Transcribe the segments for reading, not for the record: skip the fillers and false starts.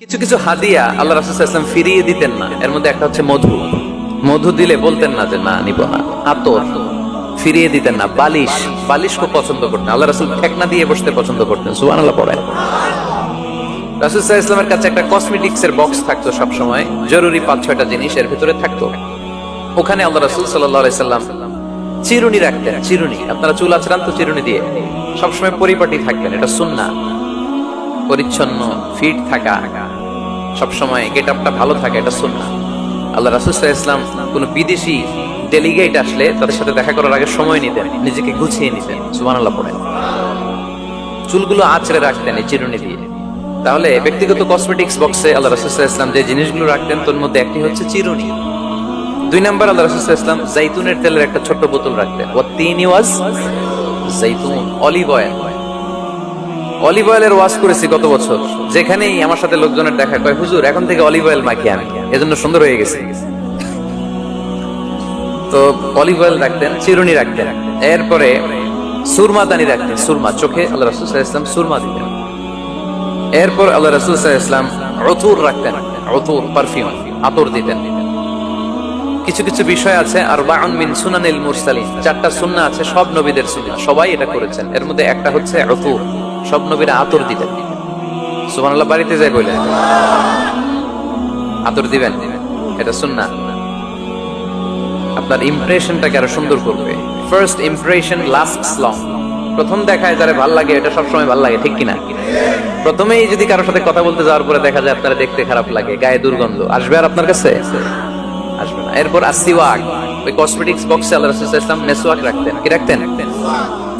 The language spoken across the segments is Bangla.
কিছু কিছু হাদিয়া আল্লাহ রাসূল সাল্লাল্লাহু আলাইহি ওয়াসাল্লাম ফিরিয়ে দিতেন না। এর মধ্যে একটা হচ্ছে মধু। মধু দিলে বলতেন না যে না নিব না। আতর ফিরিয়ে দিতেন না। বালিশ, বালিশ খুব পছন্দ করতেন আল্লাহ রাসূল। ঠেকনা দিয়ে বসতে পছন্দ করতেন। সুবহানাল্লাহ পড়েন। রাসূল সাল্লাল্লাহু আলাইহি ওয়াসাল্লামের কাছে একটা কসমেটিক্স এর বক্স থাকতো সব সময়, জরুরি 5-6টা জিনিস এর ভিতরে থাকতো। ওখানে আল্লাহ রাসূল সাল্লাল্লাহু আলাইহি ওয়াসাল্লাম চিরুনি রাখতেন। চিরুনি, আপনারা চুল আঁচড়ান তো চিরুনি দিয়ে, সবসময় পরিপাটি থাকবেন, এটা সুন্নাহ। পরিচ্ছন্ন ফিট থাকা, সবসময় গেট আপটা ভালো থাকে, এটা সুন্নাহ। আল্লাহ রাসূল সাল্লাল্লাহু আলাইহি ওয়াসাল্লাম কোন বিদেশি ডেলিগেট আসলে তাদের সাথে দেখা করার আগে সময় নিতেন, নিজেকে গুছিয়ে নিতেন। সুবহানাল্লাহ পড়েন। চুলগুলো আঁচড়ে রাখতেন এই চিরুনি দিয়ে। তাহলে ব্যক্তিগত কসমেটিক্স বক্সে আল্লাহ রাসূল সাল্লাল্লাহু আলাইহি ওয়াসাল্লাম যে জিনিসগুলো রাখতেন তার মধ্যে একটি হচ্ছে চিরুনি। 2 নাম্বার আল্লাহ রাসূল সাল্লাল্লাহু আলাইহি ওয়াসাল্লাম জাইতুনের তেলের একটা ছোট বোতল রাখতেন। ওয়াতিনি ওয়াজ জাইতুন, অলিভ অয়েল। অলিভ অয়েলের ওয়াজ করেছি গত বছর। যেখানেই আমার সাথে লোকজনের দেখা কয় হুজুর এখন থেকে অলিভ অয়েল মাখি আমি, এজন্য সুন্দর হয়ে গেছে। তো অলিভ অয়েল রাখতেন, চিরুনি রাখতেন। এরপরে সুরমাদানি রাখতেন, সুরমা, চোখে আল্লাহ রাসূল সাল্লাল্লাহু আলাইহি ওয়াসাল্লাম সুরমা দিতেন। এরপর আল্লাহ রাসূল সাল্লাল্লাহু আলাইহি ওয়াসাল্লাম উতুর রাখতেন, উতুর পারফিউম, আতর দিতেন। কিছু কিছু বিষয় আছে আরবাউন মিন সুনানিল মুরসালিন, 4টা সুন্নাহ আছে সব নবীদের সুন্নাহ, সবাই এটা করেছেন। এর মধ্যে একটা হচ্ছে উতুর, সব নবীরা আতর দিতেন। সুবহানাল্লাহ, বাড়িতে যাই বলে আতর দিবেন, এটা সুন্নাহ। আপনার ইমপ্রেশনটাকে আরো সুন্দর করবে। First impression lasts long. প্রথম দেখায় যারা ভালো লাগে এটা সবসময় ভালো লাগে, ঠিক কিনা? প্রথমেই যদি কারোর সাথে কথা বলতে যাওয়ার পরে দেখা যায় আপনারা দেখতে খারাপ লাগে, গায়ে দুর্গন্ধ, আসবে আর আপনার কাছে? আসবে না। এরপর আসিওয়াক, ওই কসমেটিক্স বক্সে আল্লাহ রাসূল সাল্লাল্লাহু আলাইহি ওয়াসাল্লাম মেসওয়াক রাখতেন। কি রাখতেন?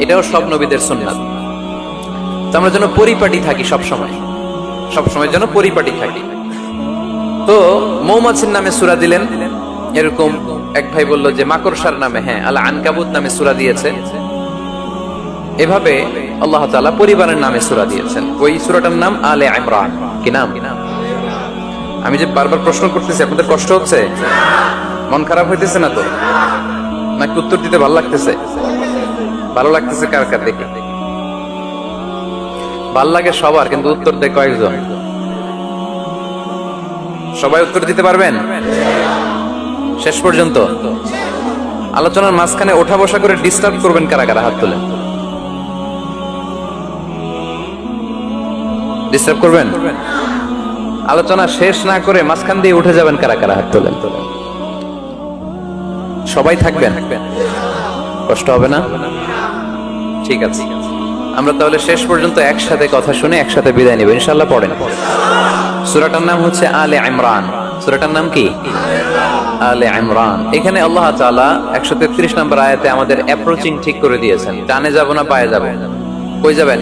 এটাও সব নবীদের সুন্নাত। তো আমরা যেন পরিপাটি থাকি সবসময়, সবসময় যেন পরিপাটি থাকি। তো মৌমাছির নামে সূরা দিলেন, এরকম এক ভাই বলল যে মাকড়সার নামে, হ্যাঁ, আল আনকাবুত নামে সূরা দিয়েছে। এভাবে আল্লাহ তাআলা পরিবারের নামে সূরা দিয়েছেন। ওই সূরাটার নাম আলে ইমরান। কি নাম? আমি যে বারবার প্রশ্ন করতেছি, আপনাদের কষ্ট হচ্ছে? মন খারাপ হইতেছে না তো? নাকি উত্তর দিতে ভালো লাগতেছে? ভালো লাগতেছে কার কার? দেখি। ভাল লাগে সবার, কিন্তু উত্তর দেয় কয়েকজন। সবাই উত্তর দিতে পারবেন শেষ পর্যন্ত? আলোচনার মাঝখানে ওঠা বসা করে ডিস্টার্ব করবেন কারা কারা? হাত তোলেন। ডিস্টার্ব করবেন? আলোচনা শেষ না করে মাঝখান দিয়ে উঠে যাবেন কারা কারা? হাত তোলেন। সবাই থাকবেন, কষ্ট হবে না? ঠিক আছে, আমরা তাহলে শেষ পর্যন্ত একসাথে কথা শুনে একসাথে বিদায় নেব ইনশাআল্লাহ। পড়েন। সূরাটার নাম হচ্ছে আলে ইমরান। সূরাটার নাম কি? আলে ইমরান। এখানে আল্লাহ তাআলা 133 নম্বর আয়াতে আমাদের অ্যাপ্রোচিং ঠিক করে দিয়েছেন। ডানে যাব না বায়ে যাব? কই যাবেন?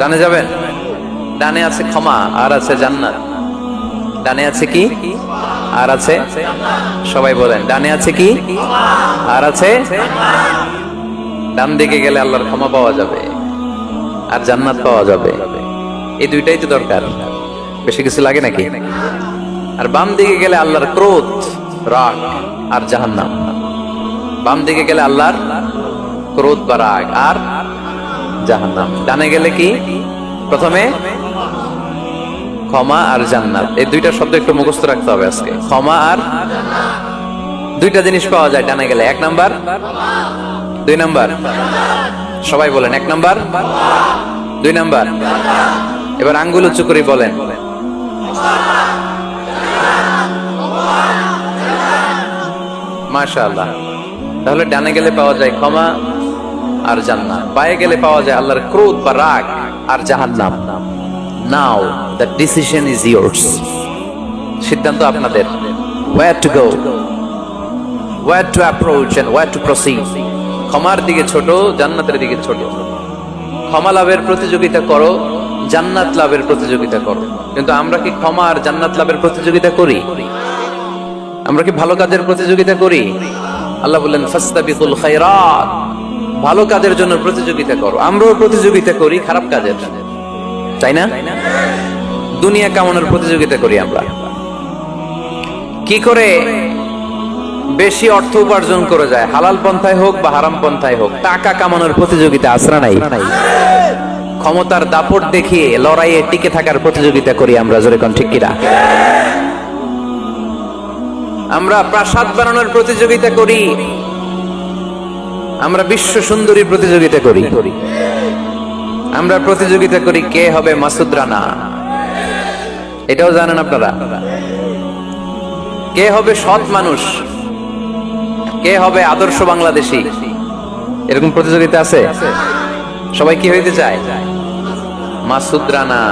ডানে যাবেন। ডানে আছে ক্ষমা আর আছে জান্নাত। ডানে আছে কি আর আছে? সবাই বলেন, ডানে আছে কি আর আছে? ডান দিকে গেলে আল্লাহর ক্ষমা পাওয়া যাবে আর জান্নাত পাওয়া যাবে। এই দুইটাই তো দরকার, বেশি কিছু লাগে নাকি? আর বাম দিকে গেলে আল্লাহর ক্রোধ, রাগ আর জাহান্নাম। বাম দিকে গেলে আল্লাহর ক্রোধ বা রাগ আর জাহান্নাম। ডানে গেলে কি? প্রথমে ক্ষমা আর জান্নাত। এই দুইটা শব্দ একটু মুখস্থ রাখতে হবে আজকে। ক্ষমা আর, দুইটা জিনিস পাওয়া যায় ডানে গেলে। 1 নাম্বার, 2 নাম্বার। সবাই বলেন 1 নাম্বার, 2 নাম্বার। এবার আঙ্গুল উঁচু করে বলেন। মাশাআল্লাহ। তাহলে ডানে গেলে পাওয়া যায় ক্ষমা আর জান্নাত, বায়ে গেলে পাওয়া যায় আল্লাহর ক্রোধ বা রাগ আর জাহান্নাম। Now the decision is yours. সিদ্ধান্ত আপনাদের। Where to go, where to approach and where to proceed. ক্ষমার দিকে ছোট, জান্নাতের দিকে ছোট। ক্ষমা লাভের প্রতিযোগিতা করো, জান্নাত লাভের প্রতিযোগিতা করো। কিন্তু আমরা কি ক্ষমা আর জান্নাত লাভের প্রতিযোগিতা করি? আমরা কি ভালো কাজের প্রতিযোগিতা করি? আল্লাহ বললেন ফাসতাবিকুল খায়রাত, ভালো কাজের জন্য প্রতিযোগিতা করো। আমরাও প্রতিযোগিতা করি খারাপ কাজের, তাই না? দুনিয়া কামানোর প্রতিযোগিতা করি আমরা। কি করে বেশি অর্থ উপার্জন করে যায়, হালাল পন্থায় হোক বা হারাম পন্থায় হোক, টাকা কামানোর প্রতিযোগিতা আছে না নাই? ক্ষমতার দাপট দেখিয়ে লড়াইয়ে টিকে থাকার প্রতিযোগিতা করি আমরা, জোরে কোন ঠিক কিনা? আমরা প্রাসাদ বানানোর প্রতিযোগিতা করি, আমরা বিশ্ব সুন্দরী প্রতিযোগিতা করি, আমরা প্রতিযোগিতা করি কে হবে মাসুদ রানা। এটাও জানেন আপনারা? কে হবে সৎ মানুষ, কে হবে আদর্শ বাংলাদেশী, এরকম প্রতিযোগিতা আছে। সবাই কি হইতে চায়? মাসুদ রানা।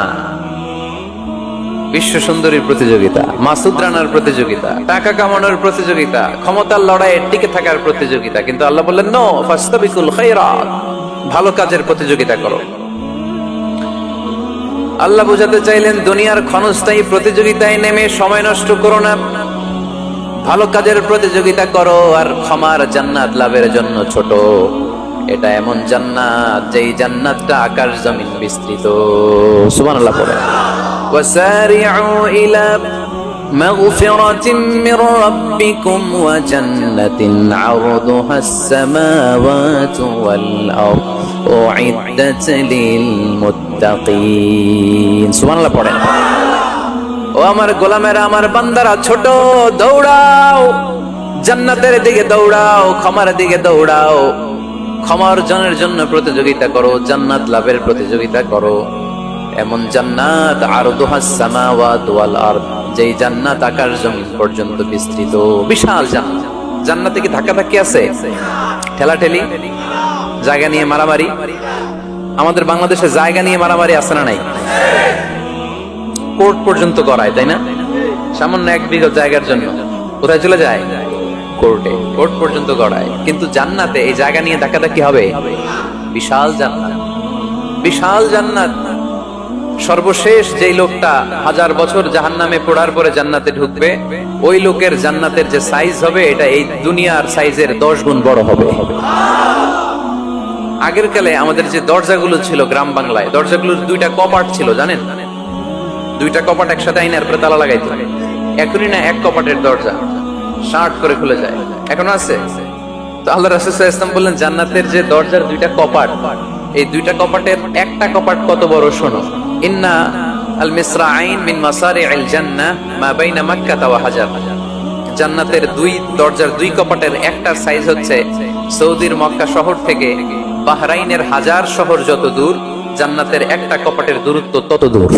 বিশ্ব সুন্দরীর প্রতিযোগিতা, মাসুদ রানার প্রতিযোগিতা, টাকা কামানোর প্রতিযোগিতা, ক্ষমতার লড়াইয়ে টিকে থাকার প্রতিযোগিতা। কিন্তু আল্লাহ বললেন নো, ফাস্তাবিকুল খায়রাত, ভালো কাজের প্রতিযোগিতা করো। আল্লাহ বোঝাতে চাইলেন দুনিয়ার ক্ষণস্থায়ী প্রতিযোগিতায় নেমে সময় নষ্ট করো না, ভালো কাজের প্রতিযোগিতা করো। আর ক্ষমার জান্নাত লাভের জন্য ছোট, এটা এমন জান্নাত যেই জান্নাতটা আকাশ জমিন বিস্তৃত। সুবহানাল্লাহ পড়ে। ওয়াসারিউ ইলা মাগফিরাতিন মির রাব্বিকুম ওয়া জান্নাতিন আরদুহাস সামাওয়াতু ওয়াল আরদ উইদ্দাত লিল মুত্তাকিন। সুবহানাল্লাহ পড়ে। ও আমার গোলামেরা, আমার বান্দারা, ছোট দৌড়াও, জান্নাতের দিকে দৌড়াও, ক্ষমার দিকে দৌড়াও। ক্ষমা অর্জনের জন্য প্রতিযোগিতা করো, জান্নাত লাভের প্রতিযোগিতা করো। এমন জান্নাত আরদুহাস সামাওয়াতু ওয়াল আরদ, যেই জান্নাত আকাশ জমিন পর্যন্ত বিস্তৃত, বিশাল জান্নাত। জান্নাতে কি ধাক্কাধাক্কি আছে? ঠেলাঠেলি, জায়গা নিয়ে মারামারি? আমাদের বাংলাদেশে জায়গা নিয়ে মারামারি আছে না নাই? কোর্ট পর্যন্ত করায়, তাই না? সামান্য 1 বিঘা জায়গার জন্য কোথায় চলে যায়? কোর্টে। কোর্ট পর্যন্ত গড়ায়। কিন্তু জান্নাতে এই জায়গা নিয়ে ধাক্কাধাক্কি হবে? বিশাল জান্নাত, বিশাল জান্নাত। সর্বশেষ যেই লোকটা 1000 বছর জাহান্নামে পড়ার পরে জান্নাতে ঢুকবে, ওই লোকের জান্নাতের যে সাইজ হবে, এটা এই দুনিয়ার সাইজের 10 গুণ বড় হবে। আগের কালে আমাদের যে দরজাগুলো ছিল গ্রাম বাংলায়, দরজাগুলোর 2টা কপাট ছিল, জানেন? 2টা কপাট একসাথে আইনার পরে তালা লাগাইতো। এখনই না 1 কপাটের দরজা শার্ট করে খুলে যায়, এখনো আছে। তো আল্লাহ রাসূল সাল্লাল্লাহু আলাইহি ওয়াসাল্লাম বললেন জান্নাতের যে দরজার 2টা কপাট, এই 2টা কপাটের একটা কপাট কত বড় শোনো। ইন্না আল মিসরাআইন মিন মাসারি'আল জান্নাহ মা বাইনা মাক্কাহ ওয়া হাজার। জান্নাতের 2 দরজার 2 কপাটের একটার সাইজ হচ্ছে সৌদির মক্কা শহর থেকে বাহরাইনের হাজার শহর যত দূর, জান্নাতের একটা কপাটের দূরত্ব তত দূর।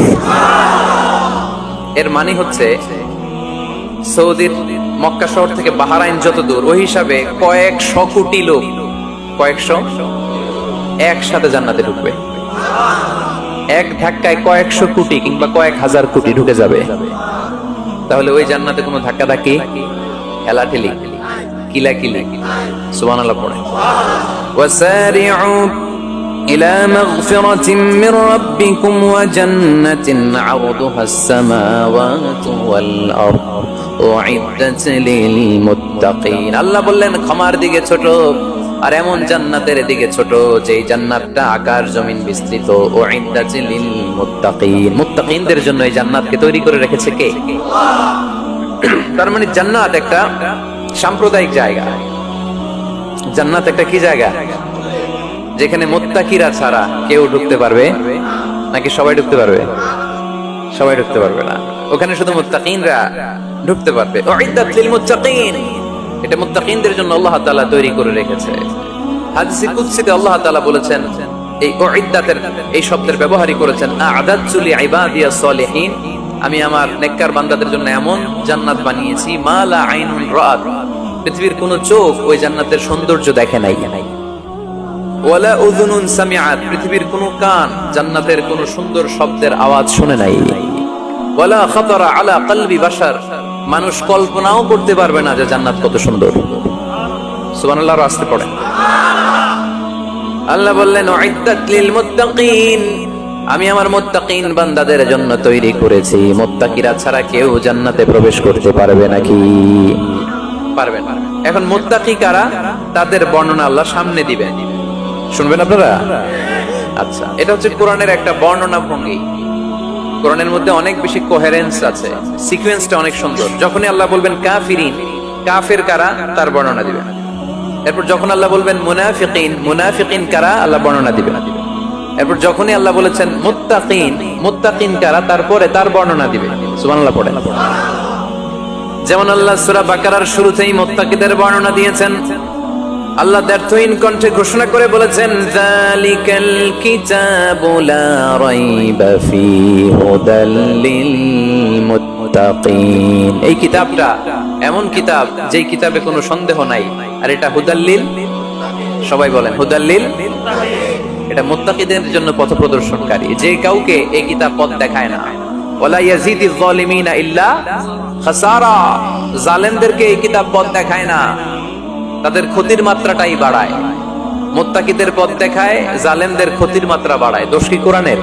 এর মানে হচ্ছে সৌদির মক্কা শহর থেকে বাহরাইন যত দূর, ওই হিসাবে কয়েকশো কোটি লোক, কয়েকশো একসাথে জান্নাতে ঢুকবে। এক ধাক্কায় কয়েকশো কোটি কিংবা কয়েক হাজার কোটি ঢুকে যাবে। তাহলে ওই জান্নাতে কোনো ধাক্কাধাক্কি, ঠেলাঠেলি, কিলাকিলি, সুবহানাল্লাহ পড়ে। ওয়াসারিউ ইলা মাগফিরাতিন মির রাব্বিকুম ওয়া জান্নাতিন আরদুহাস সামাওয়াতু ওয়াল আরদ উইদ্দাত লিল মুত্তাকিন। আল্লাহ বললেন ক্ষমার দিকে ছোট, আর এমন জান্নাতের দিকে ছোট যেই জান্নাতটা আকাশ জমিন বিস্তৃত। উইদ্দাত লিল মুত্তাকিন, মুত্তাকিনদের জন্য এই জান্নাতকে তৈরি করে রেখেছে কে? তার মানে জান্নাত একটা সাম্প্রদায়িক জায়গা। জান্নাত একটা কি জায়গা? যেখানে মুত্তাকিরা ছাড়া কেউ ঢুকতে পারবে নাকি সবাই ঢুকতে পারবে? সবাই ঢুকতে পারবে না, ওখানে শুধু মুত্তাকিনরা ঢুকতে পারবে। উইদ্দাত লিল মুত্তাকিন, এটা মুত্তাকিনদের জন্য আল্লাহ তাআলা তৈরি করে রেখেছে। হাদিসে কুদসিতে আল্লাহ তাআলা বলেছেন, এই উইদ্দাতের এই শব্দের ব্যবহারই করেছেন আ'দাতু লিইবাদিয়াস সালিহিন, আমি আমার নেককার বান্দাদের জন্য এমন জান্নাত বানিয়েছি মা লা আইনুন রাআত, পৃথিবীর কোন চোখ ওই জান্নাতের সৌন্দর্য দেখে নাই। ওয়ালা উযুনুন সামিআত, পৃথিবীর কোন কান জান্নাতের কোন সুন্দর শব্দের আওয়াজ শুনে নাই। ওয়ালা খাতারা আলা কলবি বাশার, মানুষ কল্পনাও করতে পারবে না যে জান্নাত কত সুন্দর। সুবহানাল্লাহ, আসতে পড়ে। আল্লাহ বললেন উইদ্দাত লিল মুত্তাকিন, আমি আমার মুত্তাকিন বান্দাদের জন্য তৈরি করেছি। মুত্তাকিরা ছাড়া কেউ জান্নাতে প্রবেশ করতে পারবে নাকি? পারবে না। এখন মুত্তাকি কারা, তাদের বর্ণনা আল্লাহ সামনে দিবেন, শুনবেন আপনারা? আচ্ছা, এটা হচ্ছে কোরআনের একটা বর্ণনা ভঙ্গি। কোরআনের মধ্যে অনেক বেশি কোহেরেন্স আছে, সিকোয়েন্সটা অনেক সুন্দর। যখনই আল্লাহ বলবেন কাফিরিন, কাফের কারা, তার বর্ণনা দিবেন। এরপর যখন আল্লাহ বলবেন মুনাফিকিন, মুনাফিকিন কারা, আল্লাহ বর্ণনা দিবেন। এরপর যখনই আল্লাহ বলেছেন মুত্তাকিন, মুত্তাকিন কারা, তারপরে তার বর্ণনা দিবে। সুবহানাল্লাহ পড়ে। যেমন আল্লাহ সূরা বাকারার শুরুতেই মুত্তাকিদের বর্ণনা দিয়েছেন। আল্লাহ দ্ব্যর্থহীন কণ্ঠে ঘোষণা করে বলেছেন, যালিকাল কিতাবু লা রাইবা ফীহি হুদাল লিল মুত্তাকিন। এই কিতাবটা এমন কিতাব যেই কিতাবে কোনো সন্দেহ নাই, আর এটা হুদাল্লিল, সবাই বলেন হুদাল্লিল, এটা মুত্তাকিদের জন্য পথ প্রদর্শনকারী। যে কাউকে এই কিতাব পথ দেখায় না, ওয়ালা ইয়াজিদিয যালিমিনা ইল্লা খাসারা, জালেমদেরকে এই কিতাব পথ দেখায় না, তাদের ক্ষতির মাত্রাটাই বাড়ায়। মুত্তাকিদের পথ দেখায়, জালেমদের ক্ষতির মাত্রা বাড়ায়। দোষ কি কোরআনের?